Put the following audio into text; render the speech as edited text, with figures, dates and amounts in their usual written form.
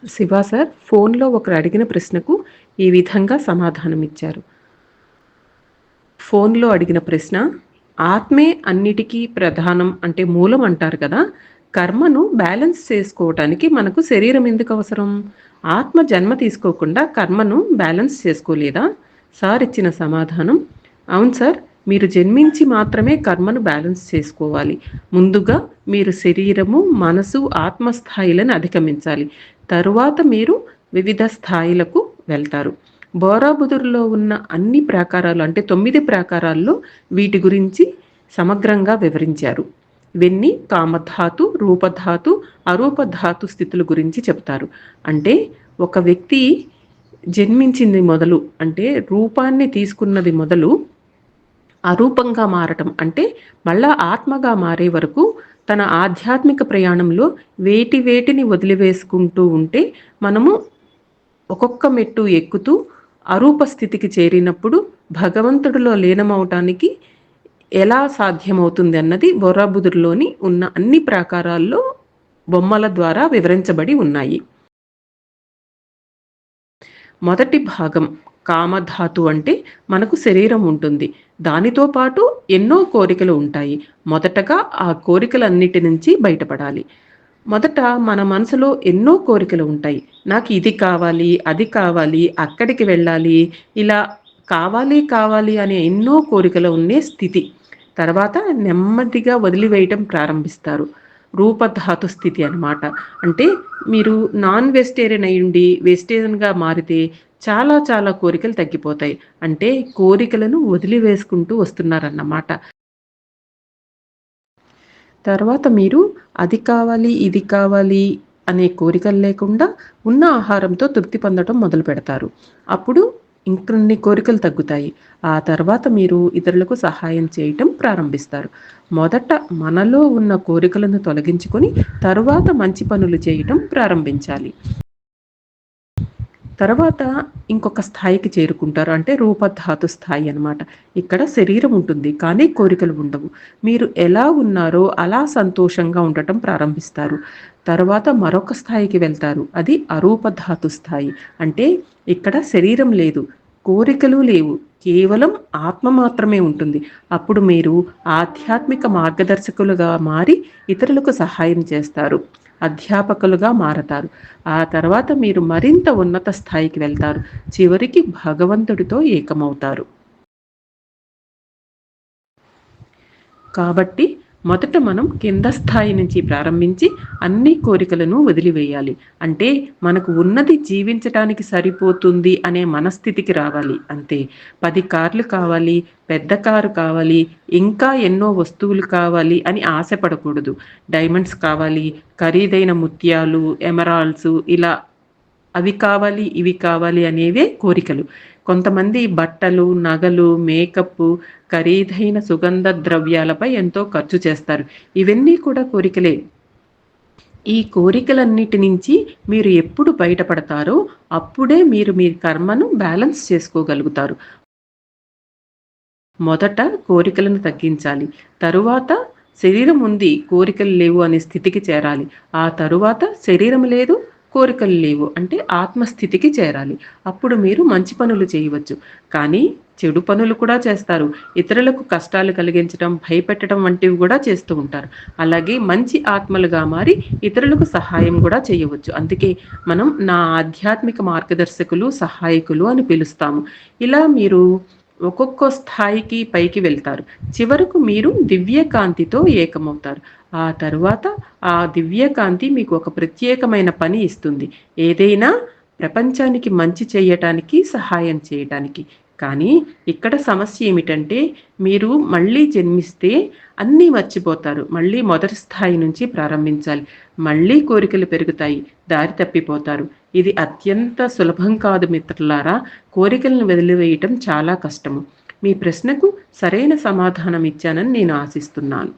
Shiva sir ఫోన్లో ఒకరు అడిగిన ప్రశ్నకు ఈ విధంగా సమాధానం ఇచ్చారు. ఫోన్లో అడిగిన ప్రశ్న, ఆత్మే అన్నిటికీ ప్రధానం అంటే మూలం అంటారు కదా, కర్మను బ్యాలెన్స్ చేసుకోవటానికి మనకు శరీరం ఎందుకు అవసరం? ఆత్మ జన్మ తీసుకోకుండా కర్మను బ్యాలెన్స్ చేసుకోలేదా? సార్ ఇచ్చిన సమాధానం, అవును సార్, మీరు జన్మించి మాత్రమే కర్మను బ్యాలెన్స్ చేసుకోవాలి. ముందుగా మీరు శరీరము, మనసు, ఆత్మస్థాయిలను అధిగమించాలి. తరువాత మీరు వివిధ స్థాయిలకు వెళ్తారు. బోరాబుదురులో ఉన్న అన్ని ప్రాకారాలు అంటే 9 ప్రాకారాల్లో వీటి గురించి సమగ్రంగా వివరించారు. ఇవన్నీ కామధాతు, రూపధాతు, అరూపధాతు స్థితుల గురించి చెప్తారు. అంటే ఒక వ్యక్తి జన్మించింది మొదలు అంటే రూపాన్ని తీసుకున్నది మొదలు అరూపంగా మారటం అంటే మళ్ళా ఆత్మగా మారే వరకు తన ఆధ్యాత్మిక ప్రయాణంలో వేటిని వదిలివేసుకుంటూ ఉంటే మనము ఒక్కొక్క మెట్టు ఎక్కుతూ అరూప స్థితికి చేరినప్పుడు భగవంతుడిలో లీనమవటానికి ఎలా సాధ్యమవుతుంది అన్నది బొర్రాబుదురులోని ఉన్న అన్ని ప్రాకారాల్లో బొమ్మల ద్వారా వివరించబడి ఉన్నాయి. మొదటి భాగం కామధాతు అంటే మనకు శరీరం ఉంటుంది, దానితో పాటు ఎన్నో కోరికలు ఉంటాయి. మొదటగా ఆ కోరికలన్నిటి నుంచి బయటపడాలి. మొదట మన మనసులో ఎన్నో కోరికలు ఉంటాయి. నాకు ఇది కావాలి, అది కావాలి, అక్కడికి వెళ్ళాలి, ఇలా కావాలి కావాలి అనే ఎన్నో కోరికలు ఉండే స్థితి. తర్వాత నెమ్మదిగా వదిలివేయటం ప్రారంభిస్తారు. రూపధాతు స్థితి అన్నమాట. అంటే మీరు నాన్ వెజిటేరియన్ అయ్యుండి వెజిటేరియన్గా మారితే చాలా చాలా కోరికలు తగ్గిపోతాయి. అంటే కోరికలను వదిలివేసుకుంటూ వస్తున్నారన్నమాట. తర్వాత మీరు అది కావాలి, ఇది కావాలి అనే కోరికలు లేకుండా ఉన్న ఆహారంతో తృప్తి పొందడం మొదలు పెడతారు. అప్పుడు ఇంకొన్ని కోరికలు తగ్గుతాయి. ఆ తర్వాత మీరు ఇతరులకు సహాయం చేయటం ప్రారంభిస్తారు. మొదట మనలో ఉన్న కోరికలను తొలగించుకొని తరువాత మంచి పనులు చేయటం ప్రారంభించాలి. తర్వాత ఇంకొక స్థాయికి చేరుకుంటారు. అంటే రూపధాతు స్థాయి అన్నమాట. ఇక్కడ శరీరం ఉంటుంది కానీ కోరికలు ఉండవు. మీరు ఎలా ఉన్నారో అలా సంతోషంగా ఉండటం ప్రారంభిస్తారు. తర్వాత మరొక స్థాయికి వెళ్తారు. అది అరూపధాతు స్థాయి. అంటే ఇక్కడ శరీరం లేదు, కోరికలు లేవు, కేవలం ఆత్మ మాత్రమే ఉంటుంది. అప్పుడు మీరు ఆధ్యాత్మిక మార్గదర్శకులుగా మారి ఇతరులకు సహాయం చేస్తారు, అధ్యాపకులుగా మారతారు. ఆ తర్వాత మీరు మరింత ఉన్నత స్థాయికి వెళ్తారు. చివరికి భగవంతుడితో ఏకమవుతారు. కాబట్టి మొదట మనం కింద స్థాయి నుంచి ప్రారంభించి అన్ని కోరికలను వదిలివేయాలి. అంటే మనకు ఉన్నది జీవించటానికి సరిపోతుంది అనే మనస్థితికి రావాలి అంతే. 10 కార్లు కావాలి, పెద్ద కారు కావాలి, ఇంకా ఎన్నో వస్తువులు కావాలి అని ఆశపడకూడదు. డైమండ్స్ కావాలి, ఖరీదైన ముత్యాలు, ఎమరాల్డ్స్, ఇలా అవి కావాలి, ఇవి కావాలి అనేవే కోరికలు. కొంతమంది బట్టలు, నగలు, మేకప్, ఖరీదైన సుగంధ ద్రవ్యాలపై ఎంతో ఖర్చు చేస్తారు. ఇవన్నీ కూడా కోరికలే. ఈ కోరికలన్నిటి నుంచి మీరు ఎప్పుడు బయటపడతారో అప్పుడే మీరు మీ కర్మను బ్యాలెన్స్ చేసుకోగలుగుతారు. మొదట కోరికలను తగ్గించాలి. తరువాత శరీరం ఉంది, కోరికలు లేవు అనే స్థితికి చేరాలి. ఆ తరువాత శరీరం లేదు, కోరికలు లేవు అంటే ఆత్మస్థితికి చేరాలి. అప్పుడు మీరు మంచి పనులు చేయవచ్చు. కానీ చెడు పనులు కూడా చేస్తారు. ఇతరులకు కష్టాలు కలిగించడం, భయపెట్టడం వంటివి కూడా చేస్తూ ఉంటారు. అలాగే మంచి ఆత్మలుగా మారి ఇతరులకు సహాయం కూడా చేయవచ్చు. అందుకే మనం నా ఆధ్యాత్మిక మార్గదర్శకులు, సహాయకులు అని పిలుస్తాము. ఇలా మీరు ఒక్కొక్క స్థాయికి పైకి వెళ్తారు. చివరకు మీరు దివ్యకాంతితో ఏకమవుతారు. ఆ తరువాత ఆ దివ్యకాంతి మీకు ఒక ప్రత్యేకమైన పని ఇస్తుంది. ఏదైనా ప్రపంచానికి మంచి చేయటానికి, సహాయం చేయటానికి. కానీ ఇక్కడ సమస్య ఏమిటంటే మీరు మళ్ళీ జన్మిస్తే అన్నీ మర్చిపోతారు. మళ్ళీ మొదటి స్థాయి నుంచి ప్రారంభించాలి. మళ్ళీ కోరికలు పెరుగుతాయి, దారి తప్పిపోతారు. ఇది అత్యంత సులభం కాదు మిత్రులారా. కోరికలను వదిలివేయటం చాలా కష్టము. మీ ప్రశ్నకు సరైన సమాధానం ఇచ్చానని నేను ఆశిస్తున్నాను.